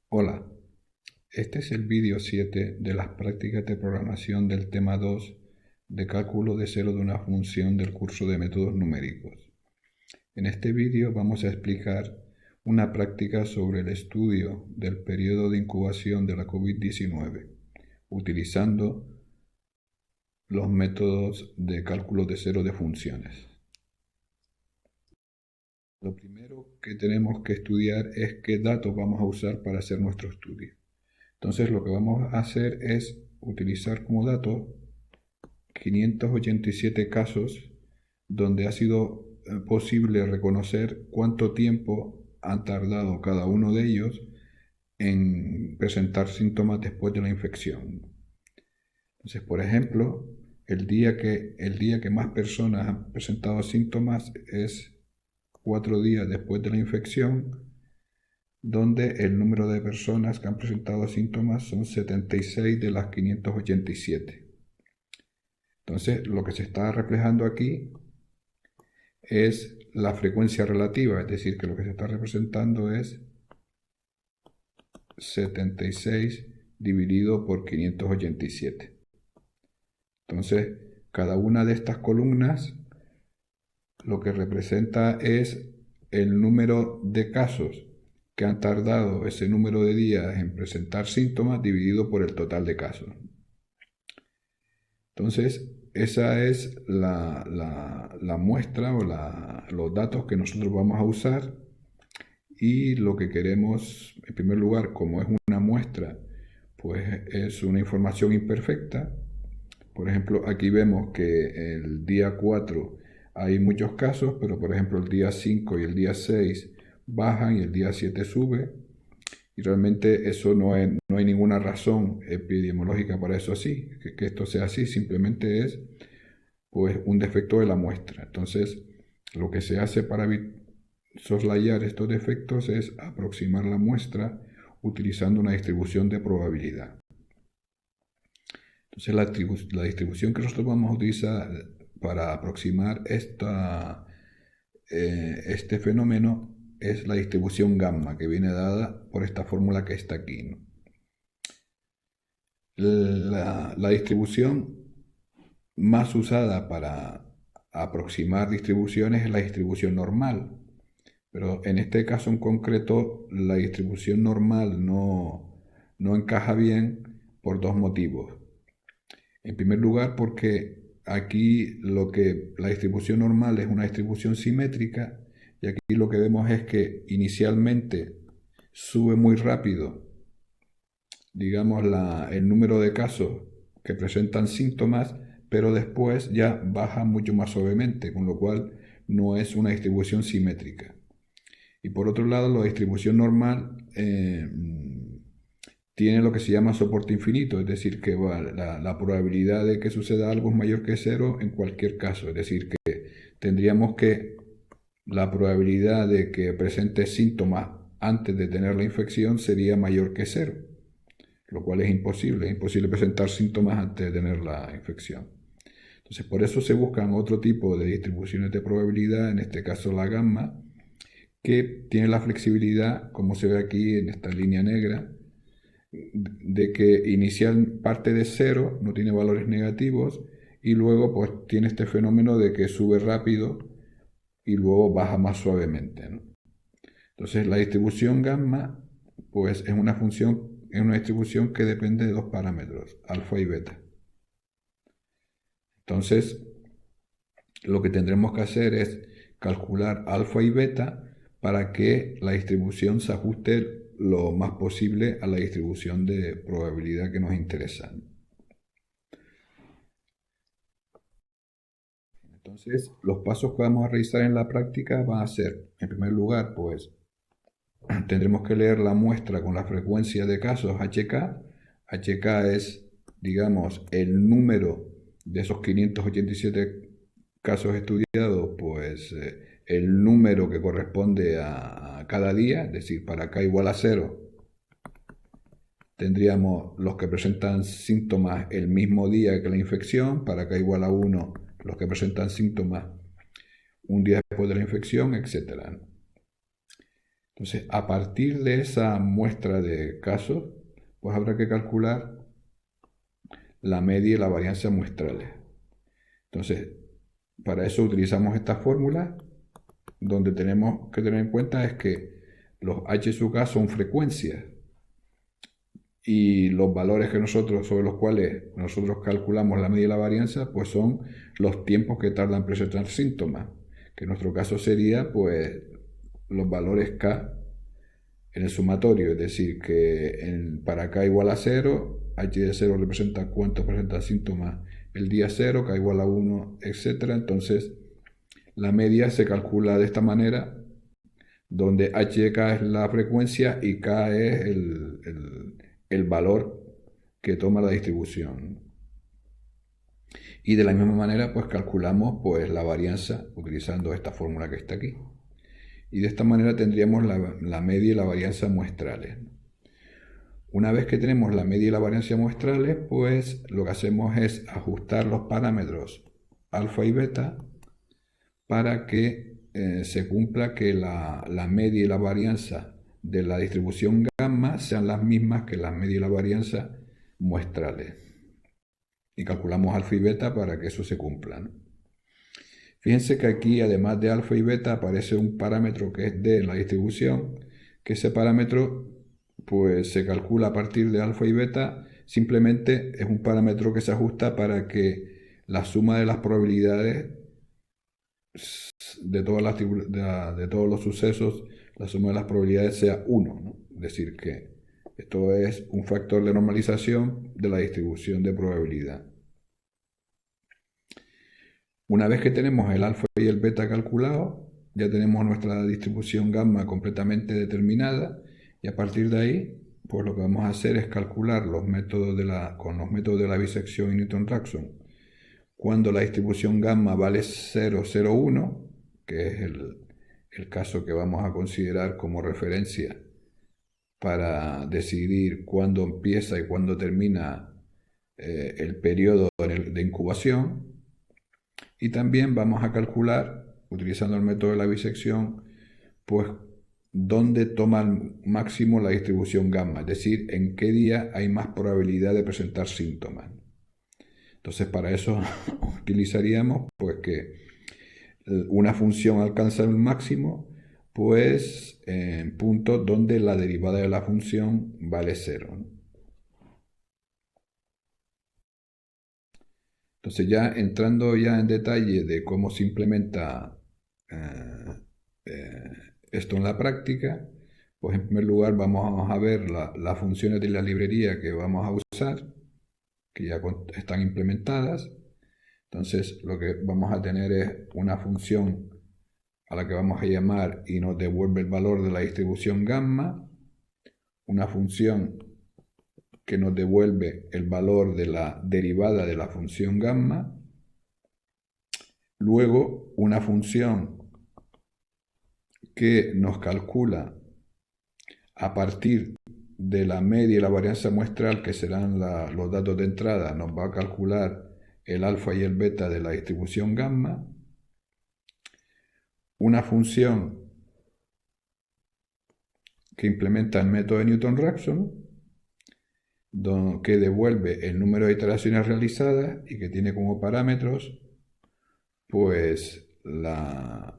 Hola, este es el vídeo 7 de las prácticas de programación del tema 2 de cálculo de cero de una función del curso de métodos numéricos. En este vídeo vamos a explicar una práctica sobre el estudio del periodo de incubación de la COVID-19, utilizando los métodos de cálculo de cero de funciones. Lo primero que tenemos que estudiar es qué datos vamos a usar para hacer nuestro estudio. Entonces lo que vamos a hacer es utilizar como dato 587 casos donde ha sido posible reconocer cuánto tiempo han tardado cada uno de ellos en presentar síntomas después de la infección. Entonces, por ejemplo, el día que más personas han presentado síntomas es 4 días después de la infección, donde el número de personas que han presentado síntomas son 76 de las 587. Entonces, lo que se está reflejando aquí es la frecuencia relativa, es decir, que lo que se está representando es 76 dividido por 587. Entonces, cada una de estas columnas lo que representa es el número de casos que han tardado ese número de días en presentar síntomas dividido por el total de casos. Entonces, esa es la muestra o los datos que nosotros vamos a usar, y lo que queremos, en primer lugar, como es una muestra, pues es una información imperfecta. Por ejemplo, aquí vemos que el día 4 hay muchos casos, pero por ejemplo el día 5 y el día 6 bajan y el día 7 sube. Y realmente eso no hay ninguna razón epidemiológica para eso así, que esto sea así, simplemente es pues un defecto de la muestra. Entonces, lo que se hace para soslayar estos defectos es aproximar la muestra utilizando una distribución de probabilidad. Entonces, la distribución que nosotros vamos a utilizar para aproximar este fenómeno es la distribución gamma, que viene dada por esta fórmula que está aquí, ¿no? La distribución más usada para aproximar distribuciones es la distribución normal, pero en este caso en concreto la distribución normal no encaja bien por dos motivos. En primer lugar, porque aquí la distribución normal es una distribución simétrica, y aquí lo que vemos es que inicialmente sube muy rápido, digamos, el número de casos que presentan síntomas, pero después ya baja mucho más suavemente, con lo cual no es una distribución simétrica. Y por otro lado, la distribución normal tiene lo que se llama soporte infinito, es decir, que la probabilidad de que suceda algo es mayor que cero en cualquier caso, es decir, que tendríamos que la probabilidad de que presente síntomas antes de tener la infección sería mayor que cero, lo cual es imposible presentar síntomas antes de tener la infección. Entonces, por eso se buscan otro tipo de distribuciones de probabilidad, en este caso la gamma, que tiene la flexibilidad, como se ve aquí en esta línea negra, de que inicial parte de cero, no tiene valores negativos, y luego pues tiene este fenómeno de que sube rápido y luego baja más suavemente, ¿no? Entonces la distribución gamma pues es una distribución que depende de dos parámetros, alfa y beta. Entonces lo que tendremos que hacer es calcular alfa y beta para que la distribución se ajuste lo más posible a la distribución de probabilidad que nos interesa. Entonces, los pasos que vamos a realizar en la práctica van a ser, en primer lugar, pues tendremos que leer la muestra con la frecuencia de casos HK. HK es, digamos, el número de esos 587 casos estudiados, pues el número que corresponde a cada día, es decir, para k igual a 0, tendríamos los que presentan síntomas el mismo día que la infección, para k igual a 1, los que presentan síntomas un día después de la infección, etc. Entonces, a partir de esa muestra de casos, pues habrá que calcular la media y la varianza muestrales. Entonces, para eso utilizamos esta fórmula, donde tenemos que tener en cuenta es que los h sub k son frecuencias y los valores que sobre los cuales nosotros calculamos la media y la varianza, pues son los tiempos que tardan en presentar síntomas, que en nuestro caso sería pues los valores k en el sumatorio, es decir, que para k igual a 0, h de 0 representa cuánto presenta síntomas el día 0, k igual a 1, etc. Entonces, la media se calcula de esta manera, donde h de k es la frecuencia y k es el valor que toma la distribución. Y de la misma manera, pues calculamos pues, la varianza utilizando esta fórmula que está aquí. Y de esta manera tendríamos la media y la varianza muestrales. Una vez que tenemos la media y la varianza muestrales, pues lo que hacemos es ajustar los parámetros alfa y beta para que se cumpla que la media y la varianza de la distribución gamma sean las mismas que la media y la varianza muestrales. Y calculamos alfa y beta para que eso se cumpla, ¿no? Fíjense que aquí, además de alfa y beta, aparece un parámetro que es D en la distribución, que ese parámetro pues se calcula a partir de alfa y beta, simplemente es un parámetro que se ajusta para que la suma de las probabilidades de todos los sucesos, la suma de las probabilidades sea 1, ¿no? Es decir, que esto es un factor de normalización de la distribución de probabilidad. Una vez que tenemos el alfa y el beta calculados, ya tenemos nuestra distribución gamma completamente determinada y a partir de ahí, pues lo que vamos a hacer es calcular con los métodos de la bisección y Newton-Raphson. Cuando la distribución gamma vale 0,01, que es el caso que vamos a considerar como referencia para decidir cuándo empieza y cuándo termina el periodo de incubación. Y también vamos a calcular, utilizando el método de la bisección, pues dónde toma el máximo la distribución gamma, es decir, en qué día hay más probabilidad de presentar síntomas. Entonces, para eso utilizaríamos pues que una función alcanza el máximo pues en puntos donde la derivada de la función vale 0, ¿no? Entonces, ya entrando ya en detalle de cómo se implementa esto en la práctica, pues en primer lugar vamos a ver las funciones de la librería que vamos a usar, que ya están implementadas. Entonces lo que vamos a tener es una función a la que vamos a llamar y nos devuelve el valor de la distribución gamma, una función que nos devuelve el valor de la derivada de la función gamma, luego una función que nos calcula a partir de la media y la varianza muestral, que serán los datos de entrada, nos va a calcular el alfa y el beta de la distribución gamma, una función que implementa el método de Newton-Raphson, que devuelve el número de iteraciones realizadas y que tiene como parámetros pues la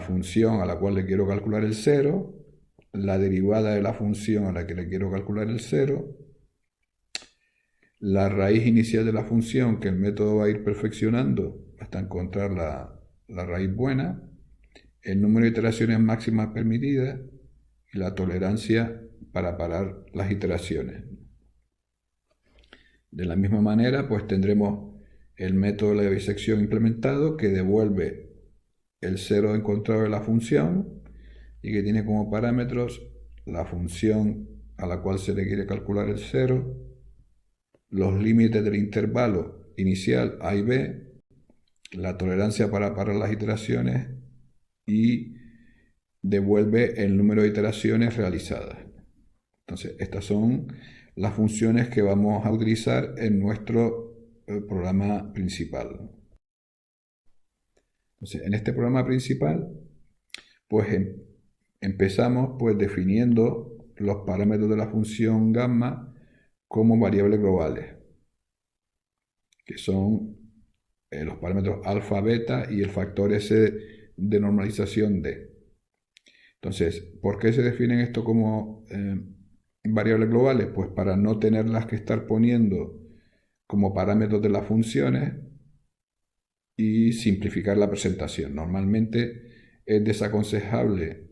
función a la cual le quiero calcular el 0, la derivada de la función a la que le quiero calcular el 0, la raíz inicial de la función que el método va a ir perfeccionando hasta encontrar la raíz buena, el número de iteraciones máximas permitidas y la tolerancia para parar las iteraciones. De la misma manera, pues tendremos el método de la bisección implementado que devuelve el 0 encontrado de la función y que tiene como parámetros la función a la cual se le quiere calcular el 0, los límites del intervalo inicial A y B, la tolerancia para parar las iteraciones y devuelve el número de iteraciones realizadas. Entonces, estas son las funciones que vamos a utilizar en nuestro programa principal. Entonces, en este programa principal, pues empezamos pues definiendo los parámetros de la función gamma como variables globales, que son los parámetros alfa, beta y el factor S de normalización D. Entonces, ¿por qué se definen esto como variables globales? Pues para no tenerlas que estar poniendo como parámetros de las funciones y simplificar la presentación. Normalmente es desaconsejable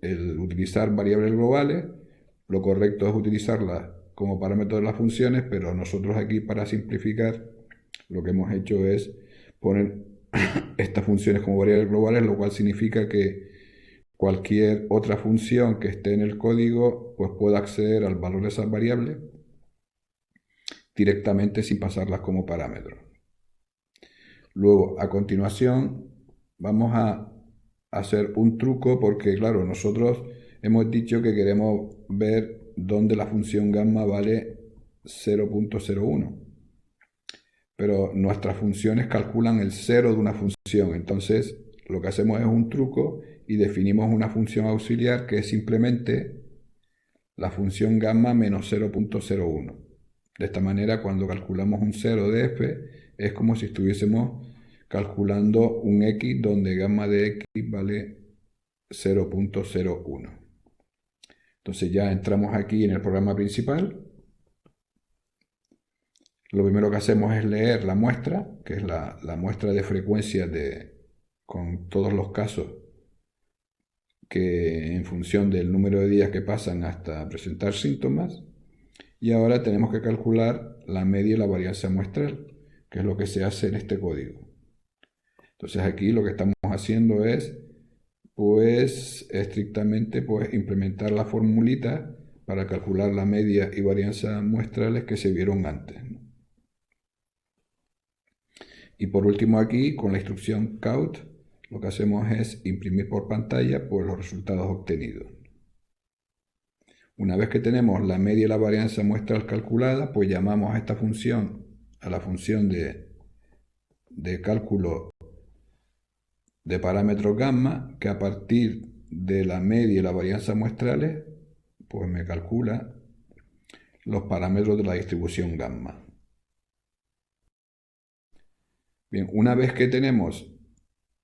el utilizar variables globales, lo correcto es utilizarlas como parámetros de las funciones, pero nosotros aquí para simplificar lo que hemos hecho es poner estas funciones como variables globales, lo cual significa que cualquier otra función que esté en el código pues pueda acceder al valor de esas variables directamente sin pasarlas como parámetros. Luego, a continuación, vamos a hacer un truco porque, claro, nosotros hemos dicho que queremos ver dónde la función gamma vale 0.01. Pero nuestras funciones calculan el cero de una función. Entonces, lo que hacemos es un truco y definimos una función auxiliar que es simplemente la función gamma menos 0.01. De esta manera, cuando calculamos un 0 de f, es como si estuviésemos calculando un x donde gamma de x vale 0.01. Entonces ya entramos aquí en el programa principal. Lo primero que hacemos es leer la muestra, que es la muestra de frecuencia con todos los casos que en función del número de días que pasan hasta presentar síntomas. Y ahora tenemos que calcular la media y la varianza muestral, que es lo que se hace en este código. Entonces aquí lo que estamos haciendo es, pues, estrictamente, pues, implementar la formulita para calcular la media y varianza muestrales que se vieron antes, ¿no? Y por último aquí, con la instrucción count, lo que hacemos es imprimir por pantalla pues, los resultados obtenidos. Una vez que tenemos la media y la varianza muestral calculada, pues llamamos a esta función, a la función de cálculo de parámetros gamma, que a partir de la media y la varianza muestrales, pues me calcula los parámetros de la distribución gamma. Bien, una vez que tenemos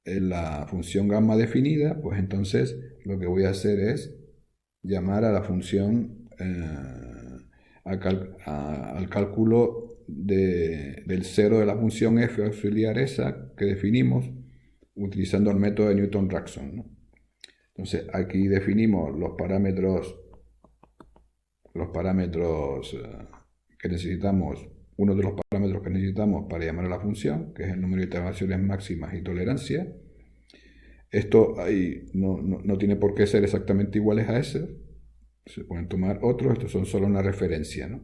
la función gamma definida, pues entonces lo que voy a hacer es llamar a la función al cálculo del cero de la función f auxiliar esa que definimos utilizando el método de Newton-Raphson, ¿no? Entonces aquí definimos los parámetros que necesitamos, uno de los parámetros que necesitamos para llamar a la función, que es el número de iteraciones máximas y tolerancia. Esto ahí no tiene por qué ser exactamente iguales a ese, se pueden tomar otros, estos son solo una referencia, ¿no?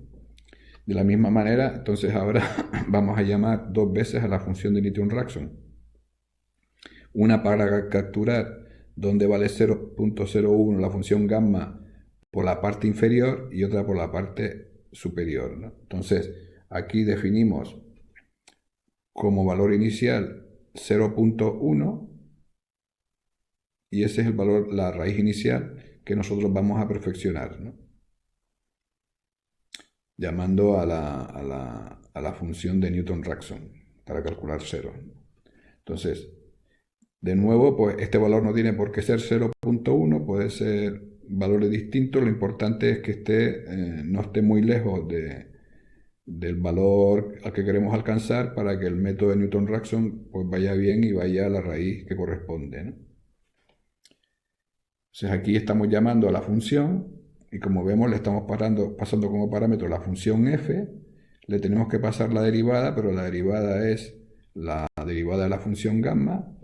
De la misma manera, entonces ahora vamos a llamar dos veces a la función de Newton-Raphson. Una para capturar donde vale 0.01 la función gamma por la parte inferior y otra por la parte superior, ¿no? Entonces, aquí definimos como valor inicial 0.1 y ese es el valor, la raíz inicial que nosotros vamos a perfeccionar, ¿no? Llamando a la función de Newton-Raphson para calcular 0. Entonces, de nuevo, pues este valor no tiene por qué ser 0.1, puede ser valores distintos, lo importante es que no esté muy lejos del valor al que queremos alcanzar para que el método de Newton-Raphson pues vaya bien y vaya a la raíz que corresponde, ¿no? Entonces aquí estamos llamando a la función y como vemos le estamos pasando como parámetro la función f, le tenemos que pasar la derivada, pero la derivada es la derivada de la función gamma,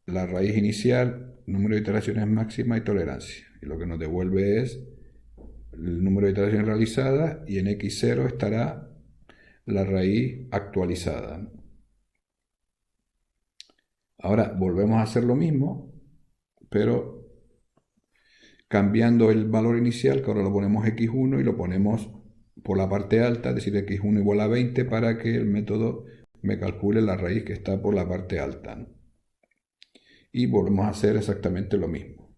la raíz inicial, número de iteraciones máxima y tolerancia. Y lo que nos devuelve es el número de iteraciones realizadas y en x0 estará la raíz actualizada. Ahora volvemos a hacer lo mismo, pero cambiando el valor inicial, que ahora lo ponemos x1 y lo ponemos por la parte alta, es decir, x1 igual a 20 para que el método me calcule la raíz que está por la parte alta, ¿no? Y volvemos a hacer exactamente lo mismo.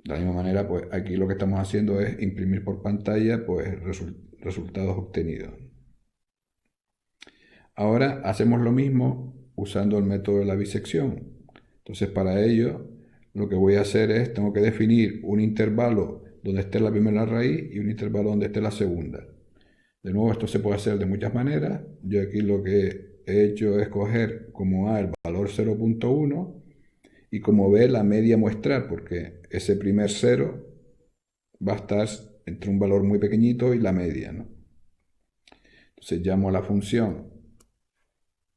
De la misma manera, pues aquí lo que estamos haciendo es imprimir por pantalla pues, resultados obtenidos. Ahora hacemos lo mismo usando el método de la bisección. Entonces, para ello, lo que voy a hacer es, tengo que definir un intervalo donde esté la primera raíz y un intervalo donde esté la segunda. De nuevo, esto se puede hacer de muchas maneras. Yo aquí lo que he hecho es coger como A el valor 0.1 y como B la media muestral, porque ese primer 0 va a estar entre un valor muy pequeñito y la media, ¿no? Entonces llamo a la función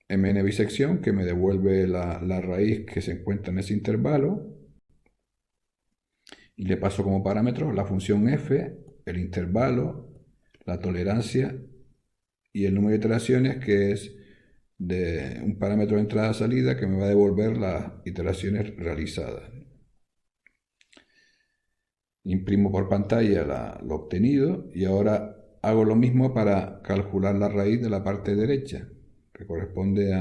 mn bisección que me devuelve la raíz que se encuentra en ese intervalo y le paso como parámetros la función f, el intervalo, la tolerancia y el número de iteraciones, que es de un parámetro de entrada-salida que me va a devolver las iteraciones realizadas. Imprimo por pantalla lo obtenido y ahora hago lo mismo para calcular la raíz de la parte derecha, que corresponde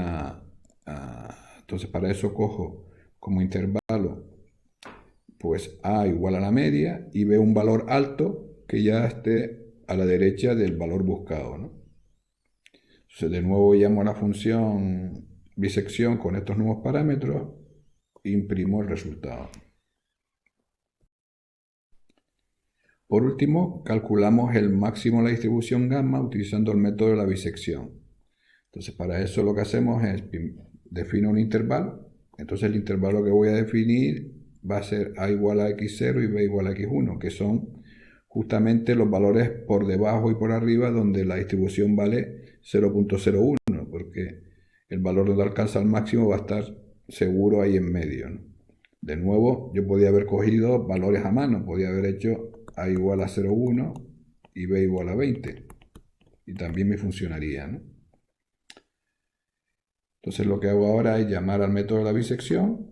entonces para eso cojo como intervalo pues A igual a la media y veo un valor alto que ya esté a la derecha del valor buscado, ¿no? Entonces de nuevo llamo a la función bisección con estos nuevos parámetros e imprimo el resultado. Por último, calculamos el máximo de la distribución gamma utilizando el método de la bisección. Entonces para eso lo que hacemos es defino un intervalo. Entonces el intervalo que voy a definir va a ser A igual a x0 y B igual a x1, que son justamente los valores por debajo y por arriba donde la distribución vale 0.01, porque el valor donde alcanza el máximo va a estar seguro ahí en medio, ¿no? De nuevo, yo podía haber cogido valores a mano, podía haber hecho A igual a 0,1 y B igual a 20, y también me funcionaría, ¿no? Entonces lo que hago ahora es llamar al método de la bisección,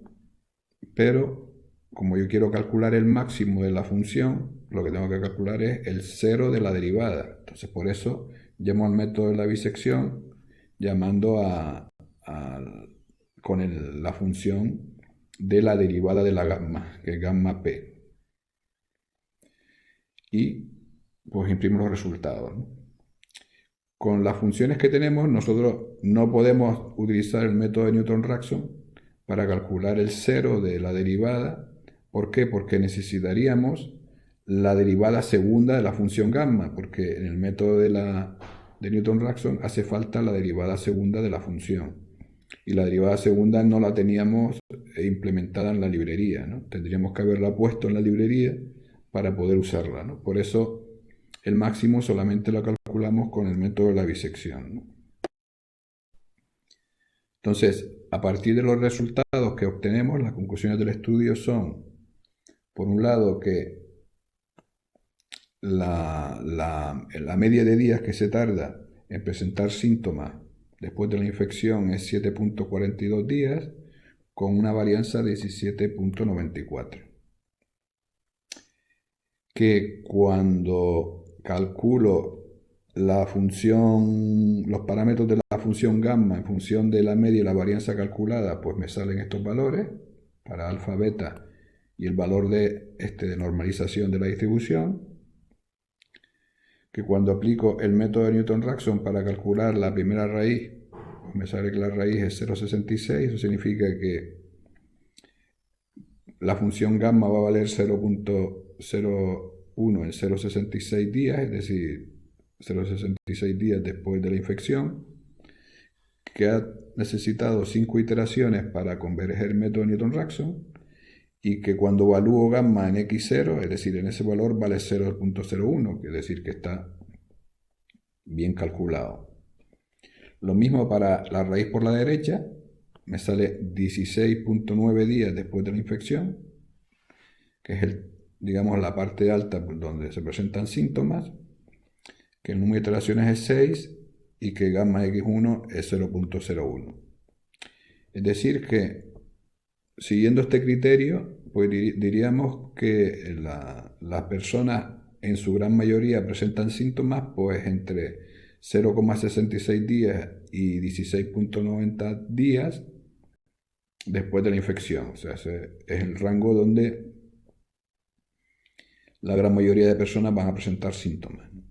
pero como yo quiero calcular el máximo de la función, lo que tengo que calcular es el cero de la derivada. Entonces por eso llamo al método de la bisección llamando con la función de la derivada de la gamma, que es gamma p. Y pues imprimo los resultados, ¿no? Con las funciones que tenemos, nosotros no podemos utilizar el método de Newton-Raphson para calcular el cero de la derivada. ¿Por qué? Porque necesitaríamos la derivada segunda de la función gamma, porque en el método de Newton-Raphson hace falta la derivada segunda de la función. Y la derivada segunda no la teníamos implementada en la librería, ¿no? Tendríamos que haberla puesto en la librería para poder usarla, ¿no? Por eso el máximo solamente lo calculamos con el método de la bisección, ¿no? Entonces, a partir de los resultados que obtenemos, las conclusiones del estudio son, por un lado, que la media de días que se tarda en presentar síntomas después de la infección es 7.42 días, con una varianza de 17.94. Que cuando calculo los parámetros de la función gamma en función de la media y la varianza calculada, pues me salen estos valores para alfa, beta y el valor de normalización de la distribución. Que cuando aplico el método de Newton-Raphson para calcular la primera raíz, pues me sale que la raíz es 0,66, eso significa que la función gamma va a valer 0.01 en 0,66 días, es decir, 0,66 días después de la infección, que ha necesitado 5 iteraciones para converger el método Newton-Raphson y que cuando evalúo gamma en x0, es decir, en ese valor vale 0.01, que es decir, que está bien calculado. Lo mismo para la raíz por la derecha, me sale 16.9 días después de la infección, que es digamos, la parte alta donde se presentan síntomas, que el número de iteraciones es 6 y que gamma x1 es 0.01. Es decir que, siguiendo este criterio, pues diríamos que las personas en su gran mayoría presentan síntomas pues entre 0,66 días y 16.90 días después de la infección. O sea, ese es el rango donde la gran mayoría de personas van a presentar síntomas, ¿no?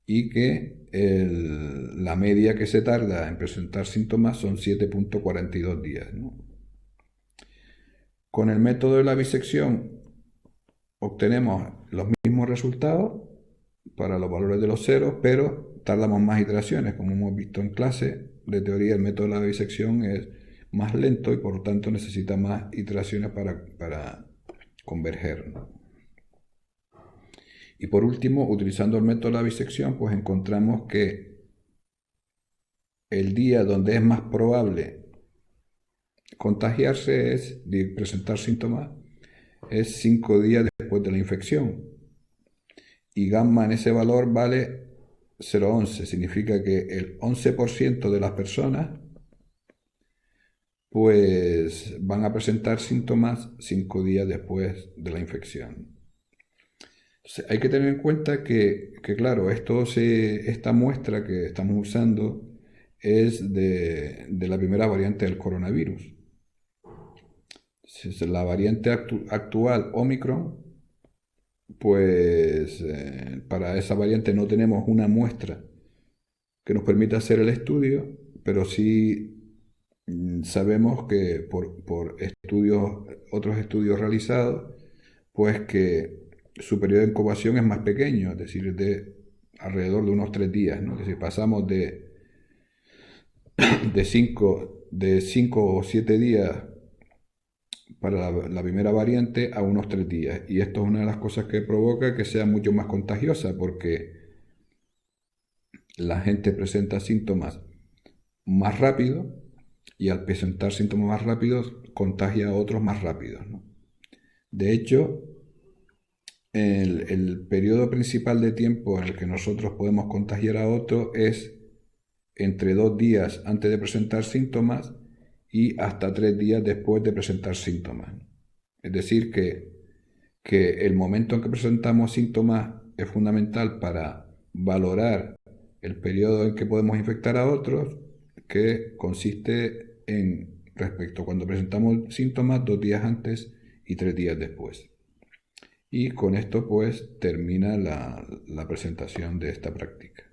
Y que la media que se tarda en presentar síntomas son 7,42 días, ¿no? Con el método de la bisección obtenemos los mismos resultados para los valores de los ceros, pero tardamos más iteraciones, como hemos visto en clase. De teoría, el método de la bisección es más lento y por lo tanto necesita más iteraciones para converger, ¿no? Y por último, utilizando el método de la bisección, pues encontramos que el día donde es más probable contagiarse de presentar síntomas es 5 días después de la infección. Y gamma en ese valor vale 0,11. Significa que el 11% de las personas pues van a presentar síntomas 5 días después de la infección. Entonces, hay que tener en cuenta que claro, esta muestra que estamos usando es de la primera variante del coronavirus. La variante actual, Omicron, pues para esa variante no tenemos una muestra que nos permita hacer el estudio, pero sí sabemos que por otros estudios realizados, pues que su periodo de incubación es más pequeño, es decir, de alrededor de unos 3 días, ¿no? Es decir, pasamos de 5 o 7 días para la primera variante a unos 3 días. Y esto es una de las cosas que provoca que sea mucho más contagiosa, porque la gente presenta síntomas más rápido y al presentar síntomas más rápidos contagia a otros más rápidos, ¿no? De hecho, el periodo principal de tiempo en el que nosotros podemos contagiar a otro es entre 2 días antes de presentar síntomas y hasta 3 días después de presentar síntomas. Es decir, que el momento en que presentamos síntomas es fundamental para valorar el periodo en que podemos infectar a otros, que consiste en respecto a cuando presentamos síntomas 2 días antes y 3 días después. Y con esto pues termina la presentación de esta práctica.